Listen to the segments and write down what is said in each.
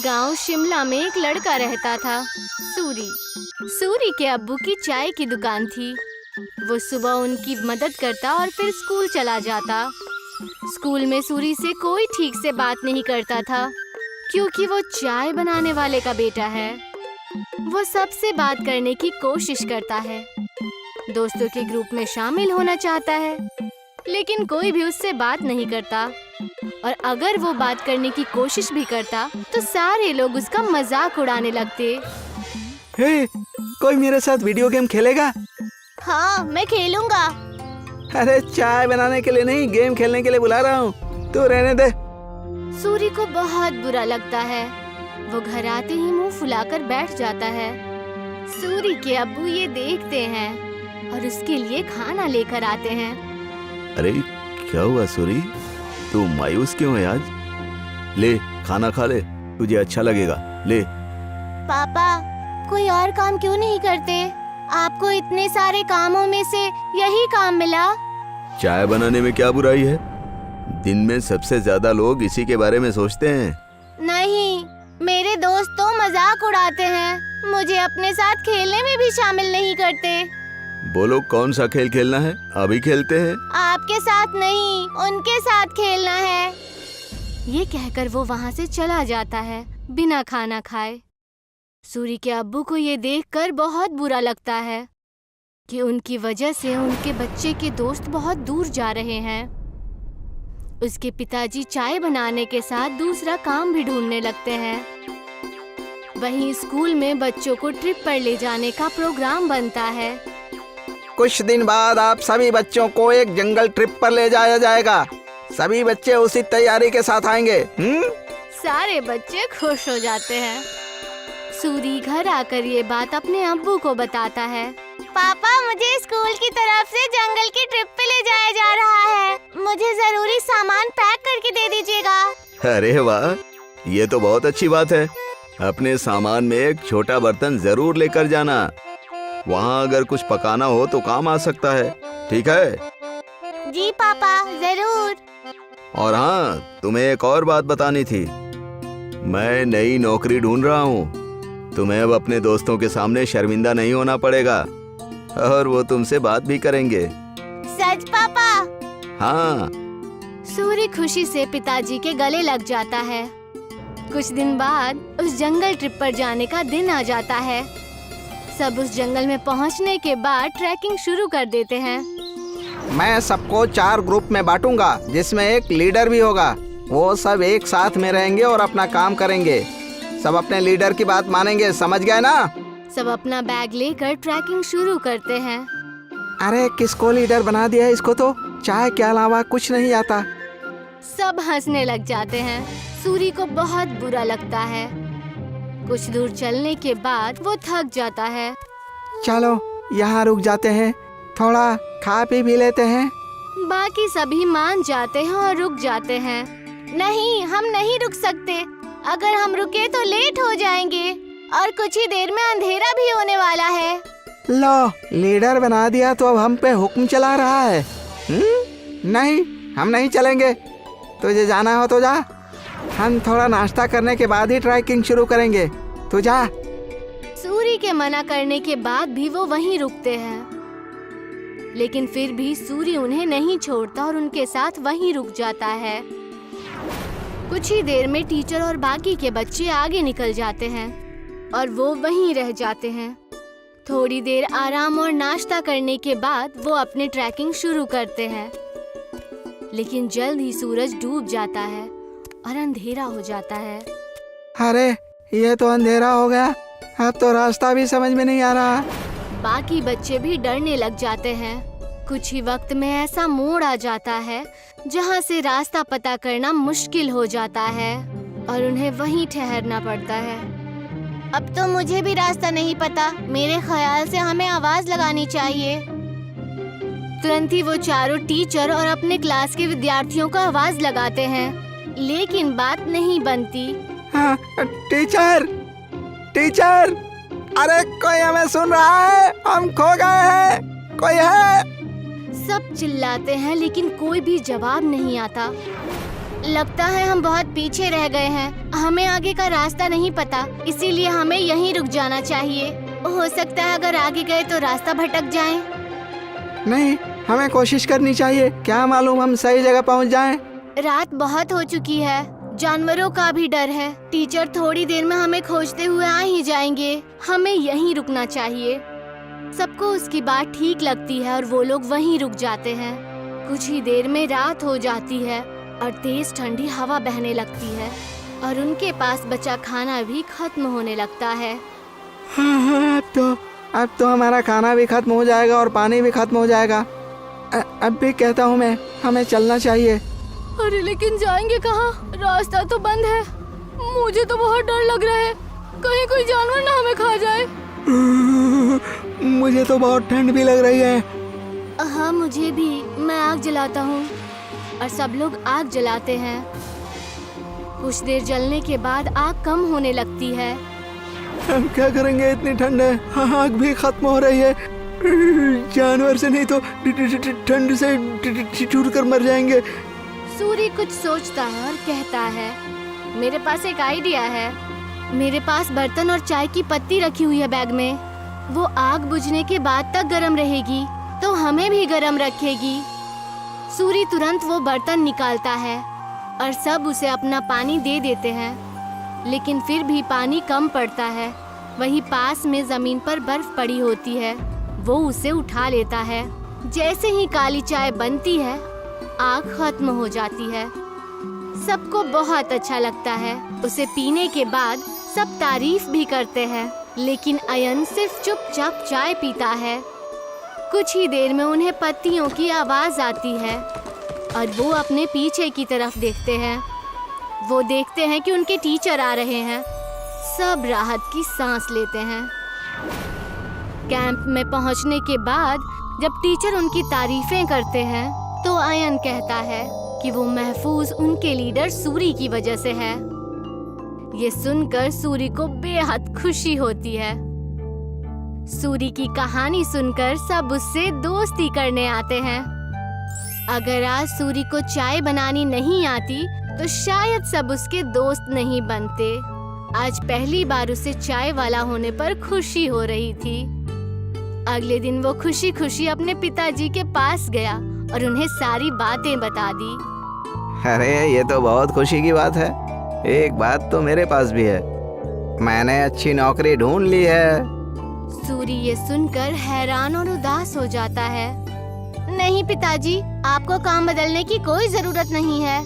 गांव शिमला में एक लड़का रहता था, सूरी। सूरी के अब्बू की चाय की दुकान थी। वो सुबह उनकी मदद करता और फिर स्कूल चला जाता। स्कूल में सूरी से कोई ठीक से बात नहीं करता था, क्योंकि वो चाय बनाने वाले का बेटा है। वो सबसे बात करने की कोशिश करता है, दोस्तों के ग्रुप में शामिल होना चाहता है, लेकिन कोई भी उससे बात नहीं करता। और अगर वो बात करने की कोशिश भी करता तो सारे लोग उसका मजाक उड़ाने लगते। हे, कोई मेरे साथ वीडियो गेम खेलेगा? हाँ, मैं खेलूंगा। अरे चाय बनाने के लिए नहीं, गेम खेलने के लिए बुला रहा हूँ, तू रहने दे। सूरी को बहुत बुरा लगता है। वो घर आते ही मुंह फुलाकर बैठ जाता है। सूरी के अब्बू ये देखते हैं और उसके लिए खाना लेकर आते हैं। अरे क्या हुआ सूरी, तू मायूस क्यों है आज? ले खाना खा ले, तुझे अच्छा लगेगा। ले। पापा, कोई और काम क्यों नहीं करते? आपको इतने सारे कामों में से यही काम मिला। चाय बनाने में क्या बुराई है? दिन में सबसे ज्यादा लोग इसी के बारे में सोचते हैं। नहीं, मेरे दोस्त तो मजाक उड़ाते हैं, मुझे अपने साथ खेलने में भी शामिल नहीं करते। बोलो कौन सा खेल खेलना है, अभी खेलते हैं। आपके साथ नहीं, उनके साथ खेलना है। ये कहकर वो वहाँ से चला जाता है बिना खाना खाए। सूरी के अब्बू को ये देखकर बहुत बुरा लगता है कि उनकी वजह से उनके बच्चे के दोस्त बहुत दूर जा रहे हैं। उसके पिताजी चाय बनाने के साथ दूसरा काम भी ढूंढने लगते हैं। वहीं स्कूल में बच्चों को ट्रिप पर ले जाने का प्रोग्राम बनता है। कुछ दिन बाद आप सभी बच्चों को एक जंगल ट्रिप पर ले जाया जाएगा। सभी बच्चे उसी तैयारी के साथ आएंगे। सारे बच्चे खुश हो जाते हैं। सूरी घर आकर ये बात अपने अब्बू को बताता है। पापा, मुझे स्कूल की तरफ से जंगल की ट्रिप पे ले जाया जा रहा है। मुझे जरूरी सामान पैक करके दे दीजिएगा। अरे वाह, ये तो बहुत अच्छी बात है। अपने सामान में एक छोटा बर्तन जरूर लेकर जाना। वहाँ अगर कुछ पकाना हो तो काम आ सकता है। ठीक है? जी पापा, जरूर। और हाँ, तुम्हें एक और बात बतानी थी। मैं नई नौकरी ढूंढ रहा हूँ। तुम्हें अब अपने दोस्तों के सामने शर्मिंदा नहीं होना पड़ेगा और वो तुमसे बात भी करेंगे। सच पापा? हाँ। सूरी खुशी से पिताजी के गले लग जाता है। कुछ दिन बाद उस जंगल ट्रिप पर जाने का दिन आ जाता है। सब उस जंगल में पहुंचने के बाद ट्रैकिंग शुरू कर देते हैं। मैं सबको 4 ग्रुप में बांटूंगा, जिसमें एक लीडर भी होगा। वो सब एक साथ में रहेंगे और अपना काम करेंगे। सब अपने लीडर की बात मानेंगे, समझ गए ना? सब अपना बैग लेकर ट्रैकिंग शुरू करते हैं। अरे किसको लीडर बना दिया है? इसको तो चाय के अलावा कुछ नहीं आता। सब हंसने लग जाते हैं। सूरी को बहुत बुरा लगता है। कुछ दूर चलने के बाद वो थक जाता है। चलो यहाँ रुक जाते हैं, थोड़ा खा पी भी लेते हैं। बाकी सभी मान जाते हैं और रुक जाते हैं। नहीं, हम नहीं रुक सकते। अगर हम रुके तो लेट हो जाएंगे और कुछ ही देर में अंधेरा भी होने वाला है। लो, लीडर बना दिया तो अब हम पे हुक्म चला रहा है। नहीं, हम नहीं चलेंगे। तुझे जाना हो तो जा। हम थोड़ा नाश्ता करने के बाद ही ट्रैकिंग शुरू करेंगे। तू जा। सूरी के मना करने के बाद भी वो वहीं रुकते हैं, लेकिन फिर भी सूरी उन्हें नहीं छोड़ता और उनके साथ वहीं रुक जाता है। कुछ ही देर में टीचर और बाकी के बच्चे आगे निकल जाते हैं और वो वहीं रह जाते हैं। थोड़ी देर आराम और नाश्ता करने के बाद वो अपनी ट्रैकिंग शुरू करते हैं, लेकिन जल्द ही सूरज डूब जाता है और अंधेरा हो जाता है। अरे ये तो अंधेरा हो गया, अब तो रास्ता भी समझ में नहीं आ रहा। बाकी बच्चे भी डरने लग जाते हैं। कुछ ही वक्त में ऐसा मोड़ आ जाता है जहाँ से रास्ता पता करना मुश्किल हो जाता है और उन्हें वहीं ठहरना पड़ता है। अब तो मुझे भी रास्ता नहीं पता। मेरे ख्याल से हमें आवाज लगानी चाहिए। तुरंत ही वो चारों टीचर और अपने क्लास के विद्यार्थियों को आवाज लगाते हैं, लेकिन बात नहीं बनती। हाँ, टीचर, टीचर, अरे कोई हमें सुन रहा है? हम खो गए हैं, कोई है? सब चिल्लाते हैं लेकिन कोई भी जवाब नहीं आता। लगता है हम बहुत पीछे रह गए हैं। हमें आगे का रास्ता नहीं पता, इसीलिए हमें यहीं रुक जाना चाहिए। हो सकता है अगर आगे गए तो रास्ता भटक जाए। नहीं, हमें कोशिश करनी चाहिए, क्या मालूम हम सही जगह पहुंच जाएं। रात बहुत हो चुकी है, जानवरों का भी डर है। टीचर थोड़ी देर में हमें खोजते हुए आ ही जाएंगे। हमें यहीं रुकना चाहिए। सबको उसकी बात ठीक लगती है और वो लोग वहीं रुक जाते हैं। कुछ ही देर में रात हो जाती है और तेज ठंडी हवा बहने लगती है और उनके पास बचा खाना भी खत्म होने लगता है। हाँ, अब तो हमारा खाना भी खत्म हो जाएगा और पानी भी खत्म हो जाएगा। अब भी कहता हूँ मैं, हमें चलना चाहिए। अरे लेकिन जाएंगे कहाँ? रास्ता तो बंद है। मुझे तो बहुत डर लग रहा है, कहीं कोई जानवर ना हमें खा जाए। मुझे तो बहुत ठंड भी लग रही है। हाँ मुझे भी। मैं आग जलाता हूँ और सब लोग आग जलाते हैं। कुछ देर जलने के बाद आग कम होने लगती है। हम क्या करेंगे, इतनी ठंड है, आग भी खत्म हो रही है। जानवर से नहीं तो ठंड से छूट कर मर जाएंगे। सूरी कुछ सोचता है और कहता है, मेरे पास एक आइडिया है। मेरे पास बर्तन और चाय की पत्ती रखी हुई है बैग में। वो आग बुझने के बाद तक गर्म रहेगी तो हमें भी गर्म रखेगी। सूरी तुरंत वो बर्तन निकालता है और सब उसे अपना पानी दे देते हैं, लेकिन फिर भी पानी कम पड़ता है। वहीं पास में जमीन पर बर्फ पड़ी होती है। वो उसे उठा लेता है। जैसे ही काली चाय बनती है, आग खत्म हो जाती है। सबको बहुत अच्छा लगता है। उसे पीने के बाद सब तारीफ भी करते हैं, लेकिन अयन सिर्फ चुपचाप चाय पीता है। कुछ ही देर में उन्हें पत्तियों की आवाज आती है और वो अपने पीछे की तरफ देखते हैं। वो देखते हैं कि उनके टीचर आ रहे हैं। सब राहत की सांस लेते हैं। कैंप में पहुंचने के बाद जब टीचर उनकी तारीफें करते हैं तो अयन कहता है कि वो महफूज उनके लीडर सूरी की वजह से है। ये सुनकर सूरी को बेहद खुशी होती है। सूरी की कहानी सुनकर सब उससे दोस्ती करने आते हैं। अगर आज सूरी को चाय बनानी नहीं आती तो शायद सब उसके दोस्त नहीं बनते। आज पहली बार उसे चाय वाला होने पर खुशी हो रही थी। अगले दिन वो खुशी खुशी अपने पिताजी के पास गया और उन्हें सारी बातें बता दी। अरे ये तो बहुत खुशी की बात है। एक बात तो मेरे पास भी है, मैंने अच्छी नौकरी ढूंढ ली है। सूरी ये सुनकर हैरान और उदास हो जाता है। नहीं पिताजी, आपको काम बदलने की कोई जरूरत नहीं है।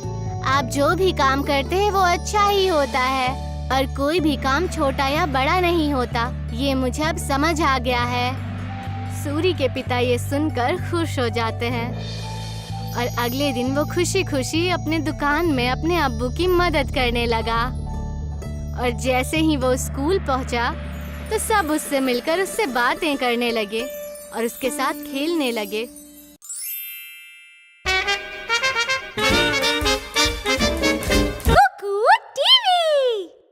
आप जो भी काम करते हैं वो अच्छा ही होता है और कोई भी काम छोटा या बड़ा नहीं होता। ये मुझे अब समझ आ गया है। सूरी के पिता ये सुनकर खुश हो जाते हैं और अगले दिन वो खुशी खुशी अपने दुकान में अपने अब्बू की मदद करने लगा। और जैसे ही वो स्कूल पहुंचा तो सब उससे मिलकर उससे बातें करने लगे और उसके साथ खेलने लगे।